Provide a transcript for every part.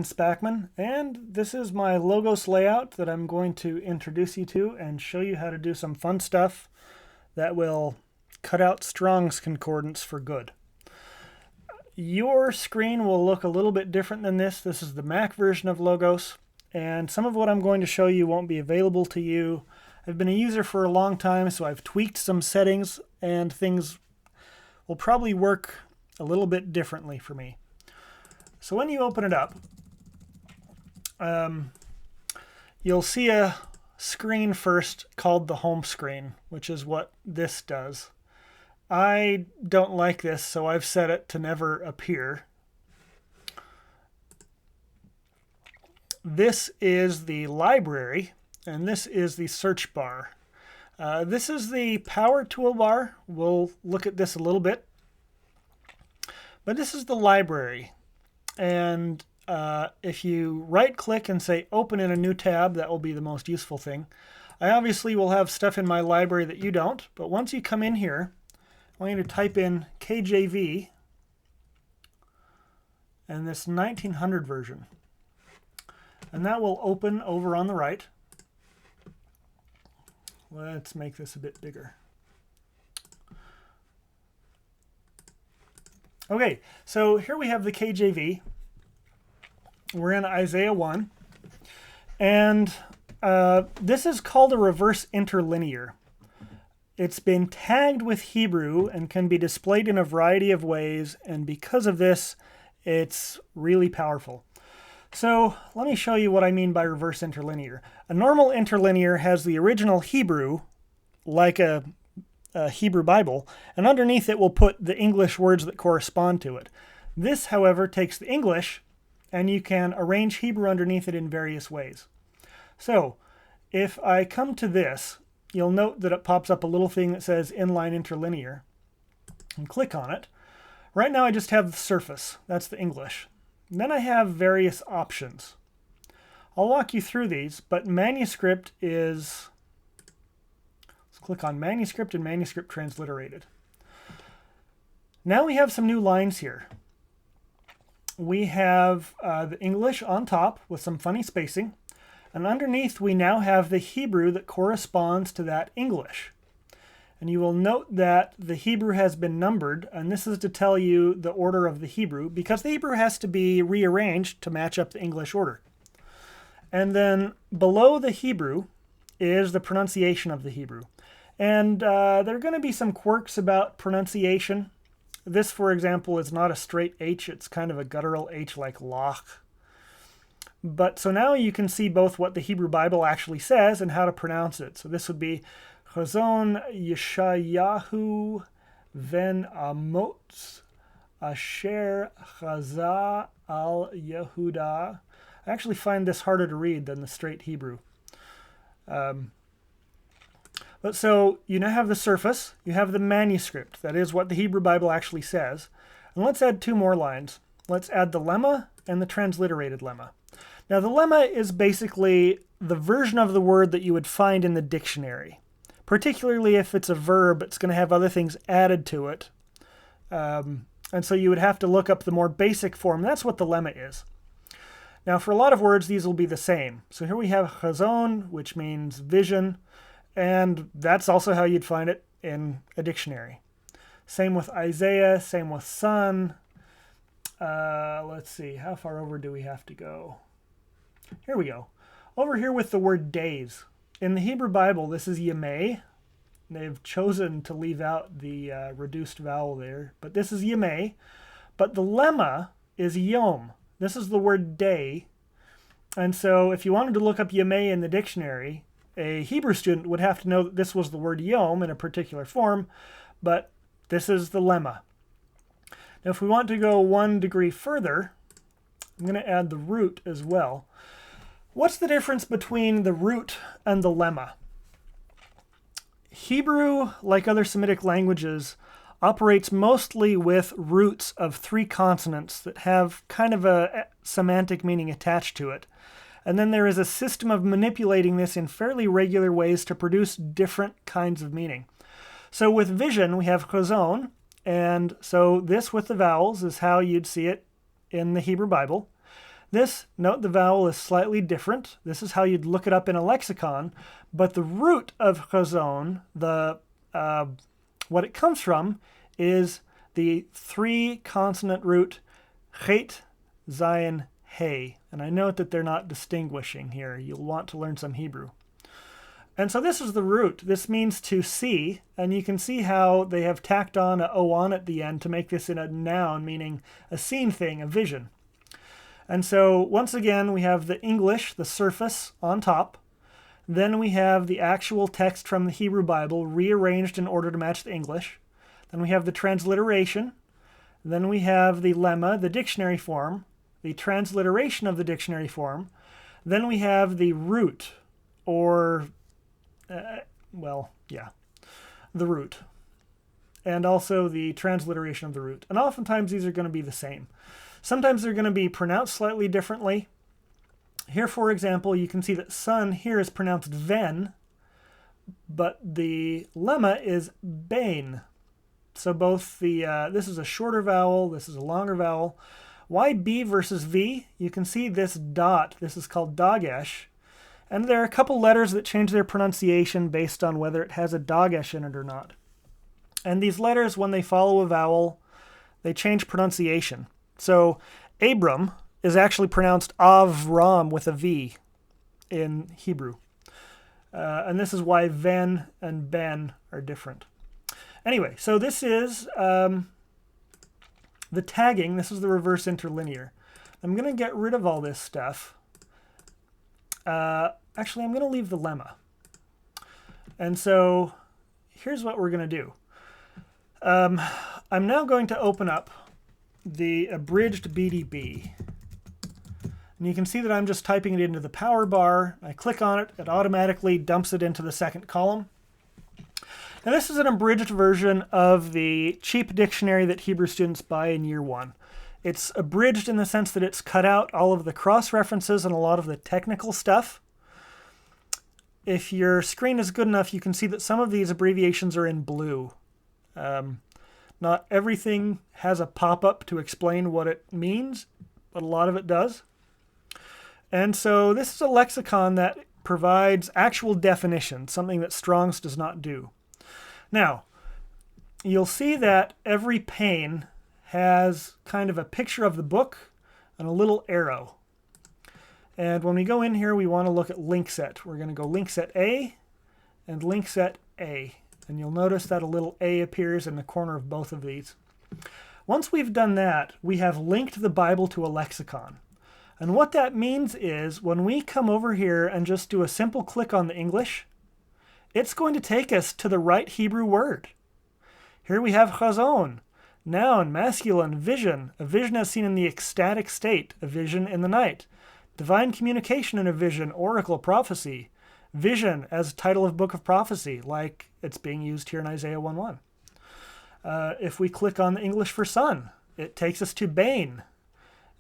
Spackman, and this is my Logos layout that I'm going to introduce you to and show you how to do some fun stuff that will cut out Strong's Concordance for good. Your screen will look a little bit different than this. This is the Mac version of Logos, and some of what I'm going to show you won't be available to you. I've been a user for a long time, so I've tweaked some settings, and things will probably work a little bit differently for me. So when you open it up, you'll see a screen first called the home screen, which is what this does. I don't like this, so I've set it to never appear. This is the library, and this is the search bar. This is the power toolbar. We'll look at this a little bit. But this is the library. And if you right click and say open in a new tab, that will be the most useful thing. I obviously will have stuff in my library that you don't, but once you come in here, I want you to type in KJV and this 1900 version. And that will open over on the right. Let's make this a bit bigger. Okay, so here we have the KJV. We're in Isaiah 1. And this is called a reverse interlinear. It's been tagged with Hebrew and can be displayed in a variety of ways. And because of this, it's really powerful. So let me show you what I mean by reverse interlinear. A normal interlinear has the original Hebrew, like a Hebrew Bible, and underneath it will put the English words that correspond to it. This, however, takes the English, and you can arrange Hebrew underneath it in various ways. So if I come to this, you'll note that it pops up a little thing that says inline interlinear, and click on it. Right now I just have the surface. That's the English. And then I have various options. I'll walk you through these, but manuscript is... Let's click on manuscript and manuscript transliterated. Now we have some new lines here. We have the English on top with some funny spacing, and underneath we now have the Hebrew that corresponds to that English. And you will note that the Hebrew has been numbered, and this is to tell you the order of the Hebrew, because the Hebrew has to be rearranged to match up the English order. And then below the Hebrew is the pronunciation of the Hebrew. And there are going to be some quirks about pronunciation. This, for example, is not a straight H. It's kind of a guttural H like loch. But so now you can see both what the Hebrew Bible actually says and how to pronounce it. So this would be Chazon Yeshayahu ven Amotz Asher Chaza al Yehuda. I actually find this harder to read than the straight Hebrew. But so you now have the surface, you have the manuscript. That is what the Hebrew Bible actually says. And let's add two more lines. Let's add the lemma and the transliterated lemma. Now the lemma is basically the version of the word that you would find in the dictionary. Particularly if it's a verb, it's going to have other things added to it. And so you would have to look up the more basic form. That's what the lemma is. Now for a lot of words, these will be the same. So here we have chazon, which means vision. And that's also how you'd find it in a dictionary. Same with Isaiah, same with sun. Let's see, how far over do we have to go? Here we go. Over here with the word days. In the Hebrew Bible, this is yemei. They've chosen to leave out the reduced vowel there, but this is yemei. But the lemma is yom. This is the word day. And so if you wanted to look up yemei in the dictionary, a Hebrew student would have to know that this was the word yom in a particular form, but this is the lemma. Now if we want to go 1 degree further, I'm going to add the root as well. What's the difference between the root and the lemma? Hebrew, like other Semitic languages, operates mostly with roots of 3 consonants that have kind of a semantic meaning attached to it. And then there is a system of manipulating this in fairly regular ways to produce different kinds of meaning. So with vision, we have chazon, and so this with the vowels is how you'd see it in the Hebrew Bible. This, note the vowel is slightly different. This is how you'd look it up in a lexicon, but the root of chazon, what it comes from, is the 3-consonant root chet, zayin, hey. And I note that they're not distinguishing here. You'll want to learn some Hebrew. And so this is the root. This means to see, and you can see how they have tacked on a on at the end to make this in a noun, meaning a seen thing, a vision. And so once again, we have the English, the surface, on top. Then we have the actual text from the Hebrew Bible rearranged in order to match the English. Then we have the transliteration. Then we have the lemma, the dictionary form, the transliteration of the dictionary form. Then we have the root, or, the root. And also the transliteration of the root. And oftentimes these are going to be the same. Sometimes they're going to be pronounced slightly differently. Here, for example, you can see that sun here is pronounced ven, but the lemma is bain. So both this is a shorter vowel, this is a longer vowel. Why B versus V? You can see this dot. This is called dagesh. And there are a couple letters that change their pronunciation based on whether it has a dagesh in it or not. And these letters, when they follow a vowel, they change pronunciation. So Abram is actually pronounced Avram with a V in Hebrew. And this is why Ven and Ben are different. Anyway, so this is the tagging. This is the reverse interlinear. I'm going to get rid of all this stuff. Actually, I'm going to leave the lemma. And so here's what we're going to do. I'm now going to open up the abridged BDB. And you can see that I'm just typing it into the power bar. I click on it, it automatically dumps it into the second column. Now this is an abridged version of the cheap dictionary that Hebrew students buy in year 1. It's abridged in the sense that it's cut out all of the cross-references and a lot of the technical stuff. If your screen is good enough, you can see that some of these abbreviations are in blue. Not everything has a pop-up to explain what it means, but a lot of it does. And so this is a lexicon that provides actual definition, something that Strong's does not do. Now, you'll see that every pane has kind of a picture of the book and a little arrow. And when we go in here, we want to look at link set. We're going to go link set A and link set A. And you'll notice that a little A appears in the corner of both of these. Once we've done that, we have linked the Bible to a lexicon. And what that means is when we come over here and just do a simple click on the English, it's going to take us to the right Hebrew word. Here we have chazon, noun, masculine, vision, a vision as seen in the ecstatic state, a vision in the night, divine communication in a vision, oracle, prophecy, vision as title of book of prophecy, like it's being used here in Isaiah 1:1. If we click on the English for sun, it takes us to Bain.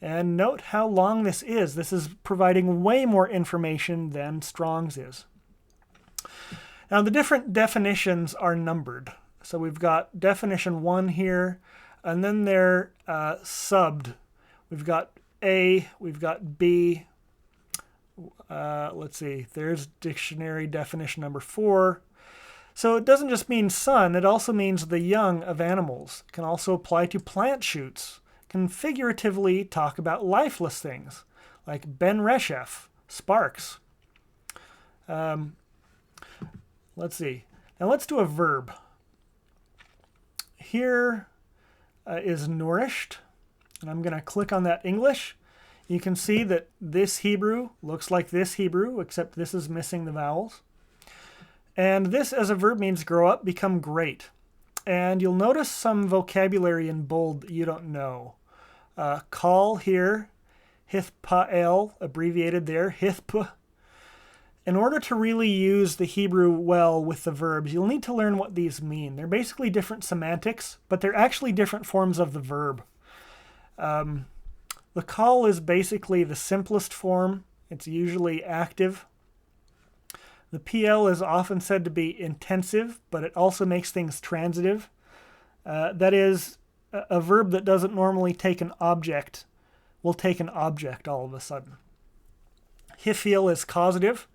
And note how long this is. This is providing way more information than Strong's is. Now the different definitions are numbered. So we've got definition 1 here, and then they're subbed. We've got A, we've got B. Let's see, there's dictionary definition number 4. So it doesn't just mean sun, it also means the young of animals. It can also apply to plant shoots. It can figuratively talk about lifeless things, like Ben Reshef, sparks. Let's see. Now let's do a verb. Here is nourished, and I'm going to click on that English. You can see that this Hebrew looks like this Hebrew, except this is missing the vowels. And this as a verb means grow up, become great. And you'll notice some vocabulary in bold that you don't know. Call here, hithpael, abbreviated there, hithp. In order to really use the Hebrew well with the verbs, you'll need to learn what these mean. They're basically different semantics, but they're actually different forms of the verb. The call is basically the simplest form. It's usually active. The PL is often said to be intensive, but it also makes things transitive. That is, a verb that doesn't normally take an object will take an object all of a sudden. Hifil is causative.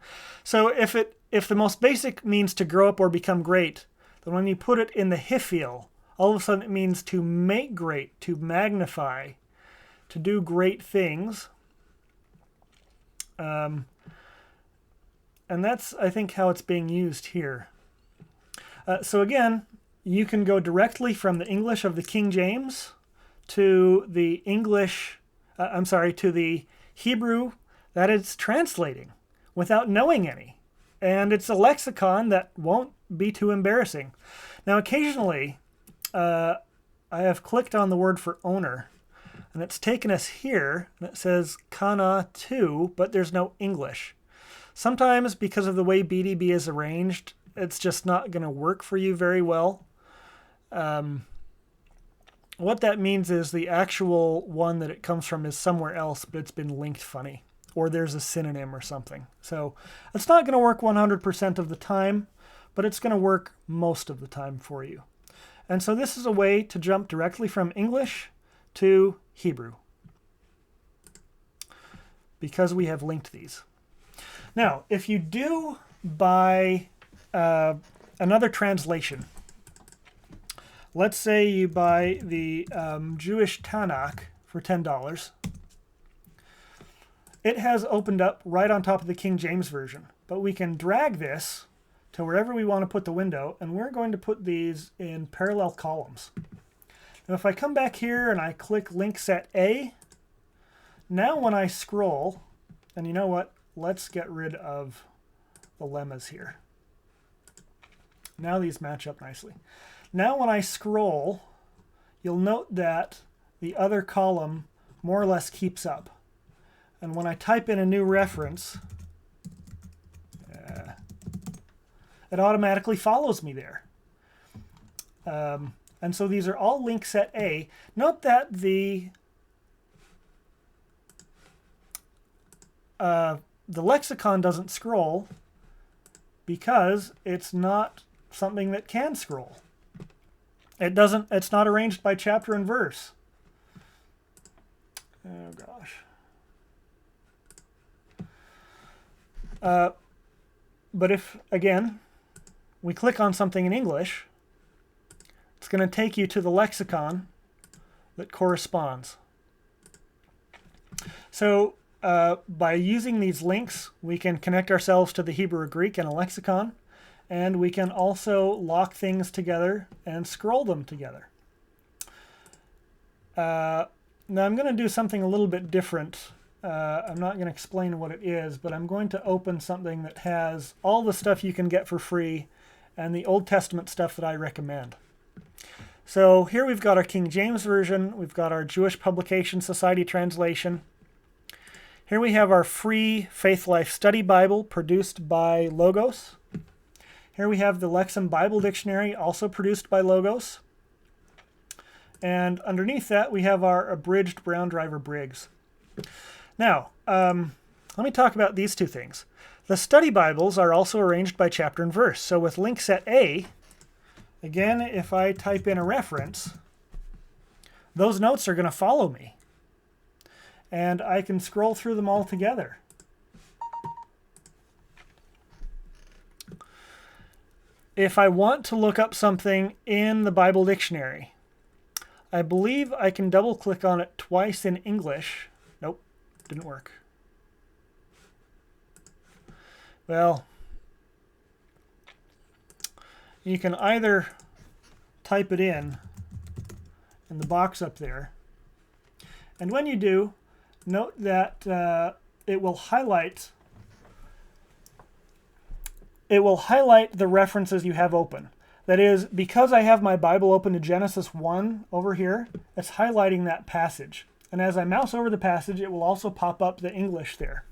So if the most basic means to grow up or become great, then when you put it in the hifil, all of a sudden it means to make great, to magnify, to do great things. And that's, I think, how it's being used here. So again, you can go directly from the English of the King James to the to the Hebrew that it's translating without knowing any. And it's a lexicon that won't be too embarrassing. Now, occasionally, I have clicked on the word for owner, and it's taken us here, and it says Kana 2, but there's no English. Sometimes, because of the way BDB is arranged, it's just not going to work for you very well. What that means is the actual one that it comes from is somewhere else, but it's been linked funny, or there's a synonym or something. So it's not going to work 100% of the time, but it's going to work most of the time for you. And so this is a way to jump directly from English to Hebrew, because we have linked these. Now, if you do buy another translation, let's say you buy the Jewish Tanakh for $10. It has opened up right on top of the King James Version, but we can drag this to wherever we want to put the window, and we're going to put these in parallel columns. Now, if I come back here and I click Link Set A, now when I scroll, and you know what? Let's get rid of the lemmas here. Now these match up nicely. Now when I scroll, you'll note that the other column more or less keeps up. And when I type in a new reference, it automatically follows me there. And so these are all link set A. Note that the lexicon doesn't scroll because it's not something that can scroll. It's not arranged by chapter and verse. Oh gosh. But if, again, we click on something in English, it's going to take you to the lexicon that corresponds. So by using these links, we can connect ourselves to the Hebrew or Greek in a lexicon, and we can also lock things together and scroll them together. Now I'm going to do something a little bit different. I'm not going to explain what it is, but I'm going to open something that has all the stuff you can get for free and the Old Testament stuff that I recommend. So here we've got our King James Version, we've got our Jewish Publication Society translation. Here we have our free Faith Life Study Bible produced by Logos. Here we have the Lexham Bible Dictionary, also produced by Logos. And underneath that we have our abridged Brown Driver Briggs. Now, let me talk about these two things. The study Bibles are also arranged by chapter and verse. So with link set A, again, if I type in a reference, those notes are going to follow me. And I can scroll through them all together. If I want to look up something in the Bible dictionary, I believe I can double click on it twice in English. Nope, didn't work. Well, you can either type it in the box up there, and when you do, note that it will highlight the references you have open. That is, because I have my Bible open to Genesis 1 over here, it's highlighting that passage. And as I mouse over the passage, it will also pop up the English there.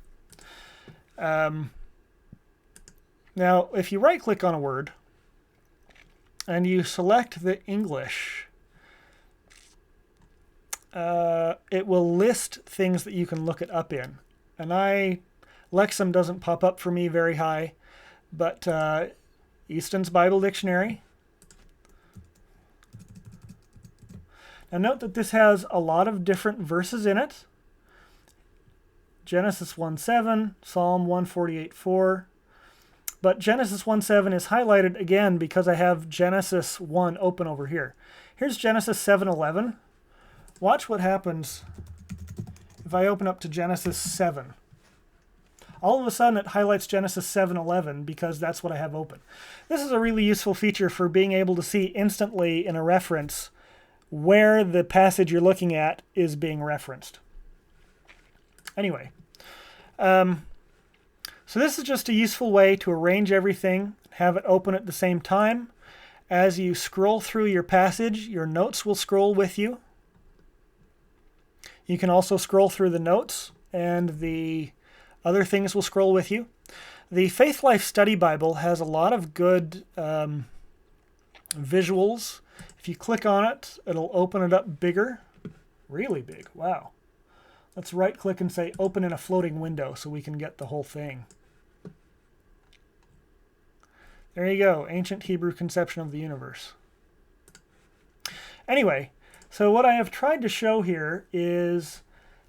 Now, if you right-click on a word and you select the English, it will list things that you can look it up in. And Lexham doesn't pop up for me very high, but Easton's Bible Dictionary. Now note that this has a lot of different verses in it. Genesis 1:7, Psalm 148:4. But Genesis 1:7 is highlighted again because I have Genesis 1 open over here. Here's Genesis 7:11. Watch what happens if I open up to Genesis 7. All of a sudden it highlights Genesis 7:11 because that's what I have open. This is a really useful feature for being able to see instantly in a reference where the passage you're looking at is being referenced. Anyway, so this is just a useful way to arrange everything, have it open at the same time. As you scroll through your passage, your notes will scroll with you. You can also scroll through the notes, and the other things will scroll with you. The Faith Life Study Bible has a lot of good visuals. If you click on it, it'll open it up bigger. Really big. Wow. Let's right-click and say open in a floating window so we can get the whole thing. There you go. Ancient Hebrew conception of the universe. Anyway, so what I have tried to show here is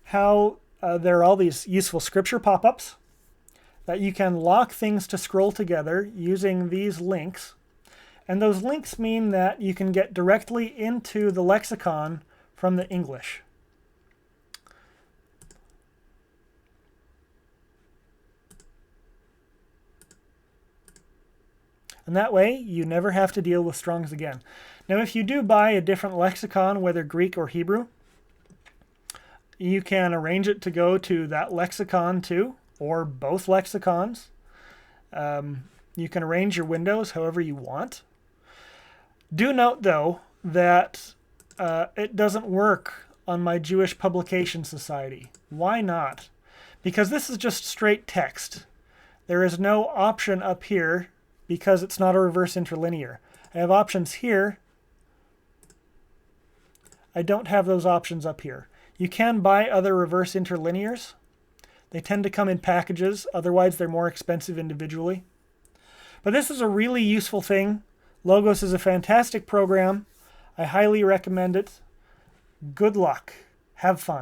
how there are all these useful scripture pop-ups, that you can lock things to scroll together using these links. And those links mean that you can get directly into the lexicon from the English. And that way, you never have to deal with Strong's again. Now, if you do buy a different lexicon, whether Greek or Hebrew, you can arrange it to go to that lexicon too, or both lexicons. You can arrange your windows however you want. Do note, though, that it doesn't work on my Jewish Publication Society. Why not? Because this is just straight text. There is no option up here because it's not a reverse interlinear. I have options here. I don't have those options up here. You can buy other reverse interlinears. They tend to come in packages, otherwise they're more expensive individually. But this is a really useful thing. Logos is a fantastic program. I highly recommend it. Good luck. Have fun.